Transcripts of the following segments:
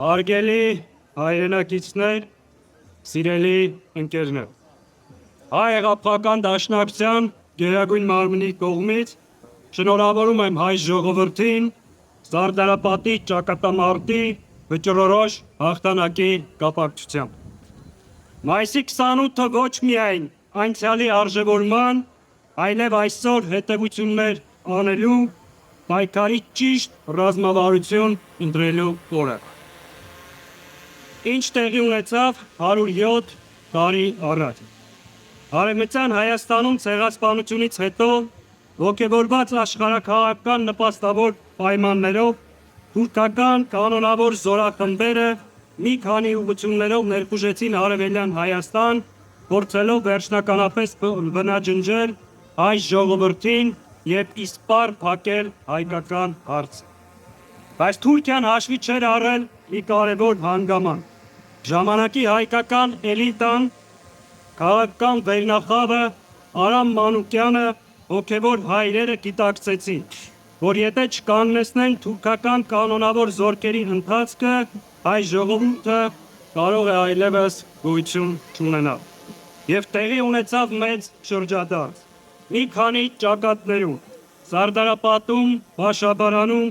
Հարգելի հայրենակիցներ, սիրելի ընկերներ, հայ հեղափոխական դաշնակցության գերագույն մարմնի կողմից շնորհավորում եմ հայ ժողովրդին Սարդարապատի ճակատամարտի վճռորոշ հաղթանակի կապակցությամբ։ Մայիսի 28-ը ոչ միայն անցյալի արժևորման, այլև այսօր հետևություններ անելու, պայքարի ճիշտ ռազմավարություն ընտրելու օրը։ Ինչ տեղի ունեցավ 107 տարի առաջ։ Արևմտյան Հայաստանում ցեղասպանությունից հետո ոգևորված աշխարհաքաղաքական նպաստավոր պայմաններով թուրքական կանոնավոր զորախմբերը մի քանի ուղղություններով ներխուժեցին Արևելյան Հայաստան, փորձելով վերջնականապես բնաջնջել հայ ժողովրդին եւ իսպառ փակել հայկական հարցը։ Բայց Թուրքիան հաշվի չէր առել մի կարևոր հանգամանք։ Ժամանակի հայկական էլիտան, քաղաքական վերնախավը Արամ Մանուկյանը, հոգևոր հայրերը գիտակցեցին, որ եթե չկանգնեցնեն թուրքական կանոնավոր զորքերի ընթացքը, հայ ժողովուրդը կարող է այլևս գոյություն չունենալ։ Եվ տեղի ունեցավ մեծ շրջադարձ։ Մի քանի ճակատներում, Սարդարապատում, Բաշաբարանում,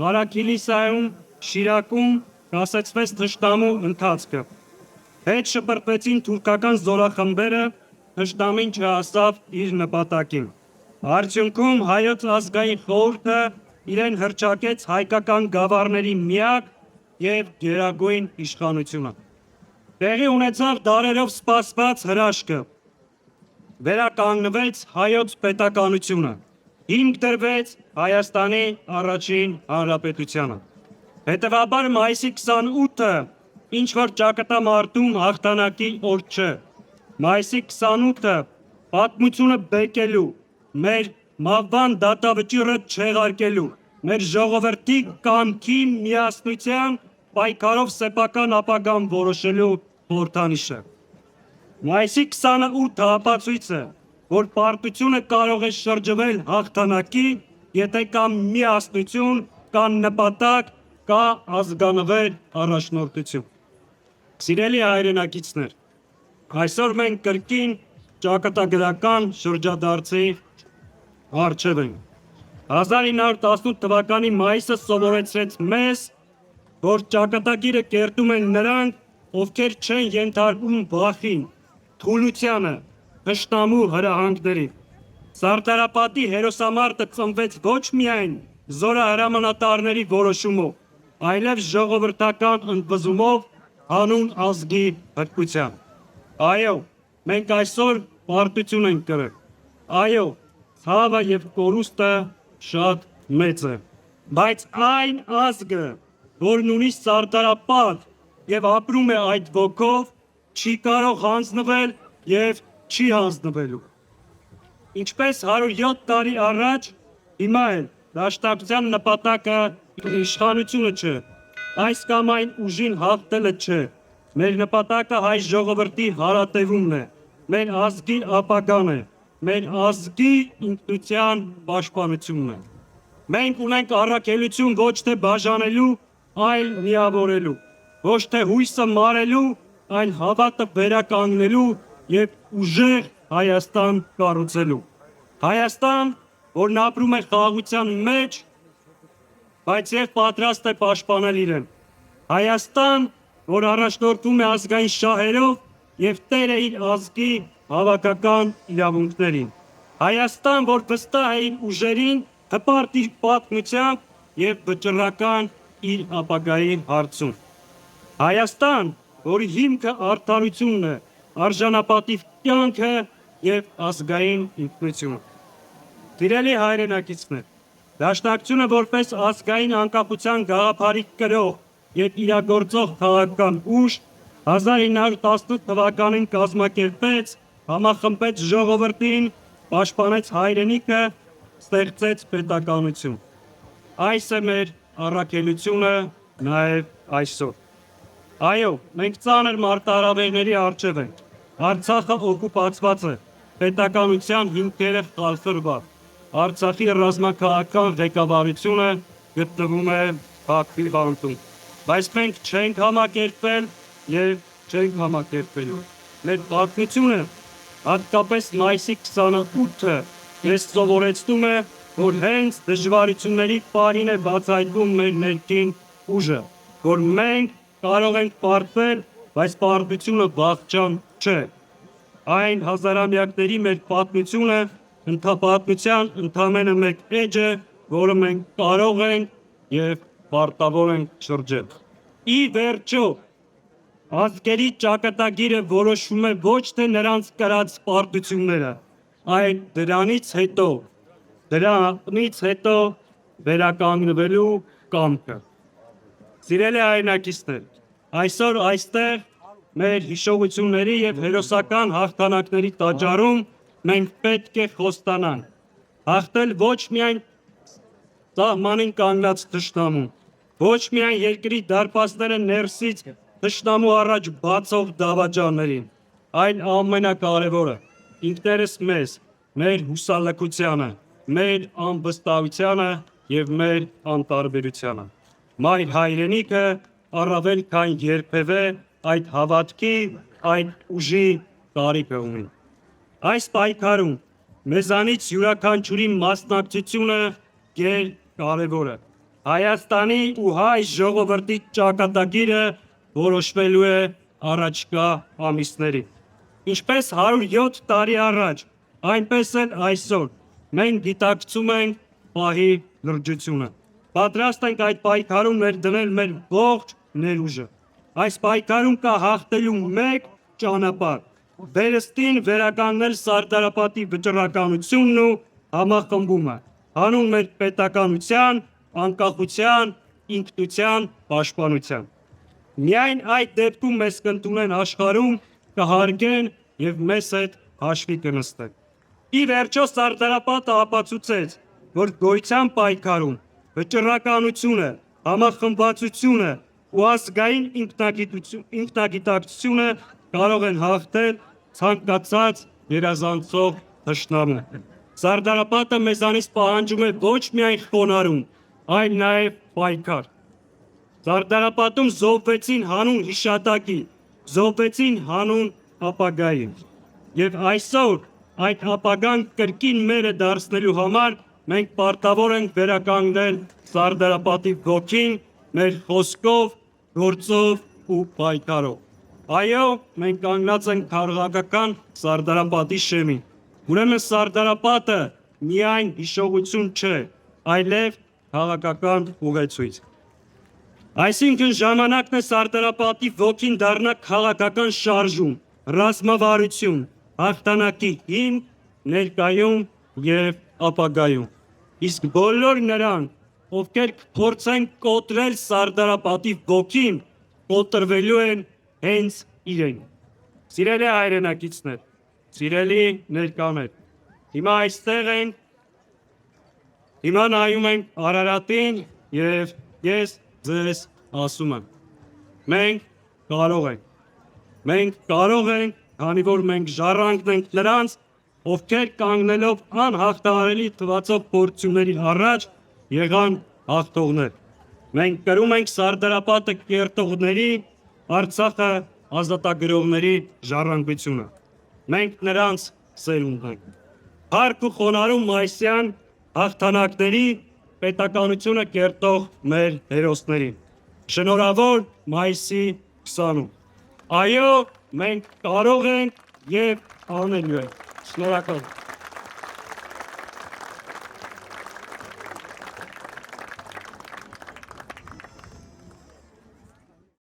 Ղարաքիլիսայում, Շիրակում կասեցվեց թշնամու ընթացքը։ Հետ շպրտվեցին թուրքական զորախմբերը, թշնամին չհասավ իր նպատակին։ Արդյունքում հայոց ազգային խորհուրդը իրեն հռչակեց հայկական գավառների միակ եւ գերագույն իշխանությունը։ Տեղի ունեցավ դարերով սպասված հրաշքը։ Վերականգնվեց հայոց պետականությունը։ Հիմք դրվեց Հայաստանի առաջին հանրապետությանը։ Հետևաբար մայիսի 28-ը ինչ որ ճակատամարտում հաղթանակի օր չէ։ Մայիսի 28-ը պատմությունը բեկելու, մեր մահվան դատավճիռը չեղարկելու, մեր ժողովրդի կամքի միասնության պայքարով սեփական ապագան որոշելու խորհրդանիշ է։ Մայիսի 28-ը ապացույց է, որ պարտությունը կարող է շրջվել հաղթանակի, եթե կա միասնություն, կա նպատակ, կա ազգանվեր առաջնորդություն։ Սիրելի հայրենակիցներ, այսօր մենք կրկին ճակատագրական շրջադարձի առջև ենք։ 1918 թվականի մայիսը սովորեցրեց մեզ, որ ճակատագիրը կերտում են նրանք, ովքեր չեն ենթարկվում վախին, թուլությանը, թշնամու հրահանգներին։ Սարդարապատի հերոսամարտը ծնվեց ոչ միայն զորահրամանատարների որոշումով, այլև ժողովրդական ընդվզումով, հանուն ազգի հրկությամբ։ Այո, մենք այսօր պարտություն ենք կրել։ Այո, ցավը եւ կորուստը շատ մեծ է։ Բայց այն ազգը, որն ունի Սարդարապատ եւ ապրում է այդ ոգով, չի կարող հանձնվել եւ չի հանձնվելու։ Ինչպես 107 տարի առաջ, հիմա էլ դաշնակցության նպատակը իշխանությունը չէ, այս կամ այն ուժին հաղթելը չէ, մեր նպատակը հայ ժողովրդի հարատևումն է, մեր ազգի ապագան է, մեր ազգի ինքնության պաշտպանությունն է։ Մենք ունենք առաքելություն ոչ թե բաժանելու, այլ միավորելու, ոչ թե հույսը մարելու, այլ հավատը վերականգնելու եւ ուժեղ Հայաստան կառուցելու։ Հայաստան, որն ապրում է խաղաղության մեջ, բայց եւ պատրաստ է պաշտպանել իրեն։ Հայաստան, որ առաջնորդվում է ազգային շահերով եւ տեր է իր ազգի հավաքական իրավունքներին։ Հայաստան, որ վստահ է իր ուժերին, հպարտ իր պատմությամբ եւ վճռական իր ապագայի հարցում։ Հայաստան, որի հիմքը արդարությունն է, արժանապատիվ կյանքը եւ ազգային ինքնությունը։ Սիրելի հայրենակիցներ, դաշնակցությունը որպես ազգային անկախության գաղափարի կրող եւ իրագործող քաղաքական ուժ 1918 թվականին կազմակերպեց, համախմբեց ժողովրդին, պաշտպանեց հայրենիքը, ստեղծեց պետականություն։ Այս է մեր առաքելությունը նաեւ այսօր։ Այո, մենք ծանր մարտահրավերների առջև ենք։ Արցախը օկուպացված է, պետականության հիմքերը խալխլված։ Արցախի ռազմաքաղաքական ղեկավարությունը գտնվում է Բաքվի բանտում։ բայց մենք չենք համակերպվել եւ չենք համակերպելու։ Մեր պատմությունը, հատկապես մայիսի 28-ը, ես սովորեցնում է, որ հենց դժվարությունների պահին է բացահայտվում մեր ներքին ուժը, որ մենք կարող ենք պարտվել, բայց պարտությունը վախճան չէ։ Այն հազարամյակների մեր պատմությունը պատմության ընդամենը մեկ էջ է, որը մենք կարող ենք եւ պարտավոր ենք շրջել։ Ի վերջո, ազգերի ճակատագիրը որոշվում է ոչ թե նրանց կրած պարտությունները, այլ դրանից հետո վերականգնվելու կամքը։ Սիրելի հայրենակիցներ, այսօր այստեղ մեր հիշողությունների եւ հերոսական հաղթանակների տաճարում մենք պետք է խոստանանք հաղթել ոչ միայն սահմանին կանգնած թշնամուն, ոչ միայն երկրի դարպասները ներսից թշնամու առաջ բացող դավաճաններին, այլ ամենակարևորը ինքներս մեզ, մեր հուսալքությանը, մեր անվստահությանը եւ մեր անտարբերությանը։ Մայր հայրենիքը առավել քան երբևէ այդ հավատքի, այդ ուժի կարիք ունի։ Այս պայքարում մեզանից յուրաքանչյուրի մասնակցությունը կարևոր է։ Հայաստանի ու հայ ժողովրդի ճակատագիրը որոշվելու է առաջկա ամիսներին։ Ինչպես 107 տարի առաջ, այնպես էլ այսօր մենք գիտակցում ենք պահի լրջությունը։ Պատրաստ ենք այդ պայքարում ներդնել մեր ողջ ներուժը։ Այս պայքարում կա հաղթելու մեկ ճանապարհ՝ վերստին վերականգնել Սարդարապատի վճռականությունն ու համախմբումը, հանուն մեր պետականության, անկախության, ինքնության պաշտպանության։ Միայն այդ դեպքում մեզ կընդունեն աշխարհում, կհարգեն եւ մեզ հետ հաշվի կնստեն։ Ի վերջո Սարդարապատը ապացուցեց, որ գոյության պայքարում վճռականությունը, համախմբվածությունը ու ազգային ինքնագիտակցությունը կարող են հաղթել ցանկացած գերազանցող թշնամու։ Սարդարապատը մեզանից պահանջում է ոչ միայն խոնարհում, այլ նաև պայքար։ Սարդարապատում զոհվեցին հանուն հիշատակի, զոհվեցին հանուն ապագայի։ Եվ այսօր այդ ապագան կրկին մերը դարձնելու համար մենք պարտավոր ենք վերականգնել Սարդարապատի ոգին մեր խոսքով, գործով ու պայքարով։ Այո, մենք կանգնած ենք քաղաքական Սարդարապատի շեմին։ Ուրեմն Սարդարապատը միայն հիշողություն չէ, այլև քաղաքական ուղեցույց։ Այսինքն ժամանակն է Սարդարապատի ոգին դառնա քաղաքական շարժում, ռազմավարություն, հաղթանակի հիմք ներկայում եւ ապագայում։ Իսկ բոլոր նրանք, ովքեր փորձեն կոտրել Սարդարապատի ոգին, կոտրվելու են հենց իրեն։ Սիրելի հայրենակիցներ, սիրելի ներկաներ, հիմա այստեղ ենք, հիմա նայում ենք Արարատին եւ ես ձեզ ասում եմ. մենք կարող ենք, քանի որ մենք ժառանգն ենք նրանց, ովքեր կանգնելով անհաղթահարելի թվացող փորձությունների առաջ եղան հաղթողներ։ Մենք կրում ենք Սարդարապատը կերտողների, Արցախը ազատագրողների ժառանգությունը։ Մենք նրանց սերունդն ենք։ Փառք ու խոնարհում մայիսյան հաղթանակների, պետականությունը կերտող մեր հերոսներին։ Շնորհավոր մայիսի 20-ում։ Այո, մենք կարող ենք եւ անելու ենք։ Շնորհակալ եմ։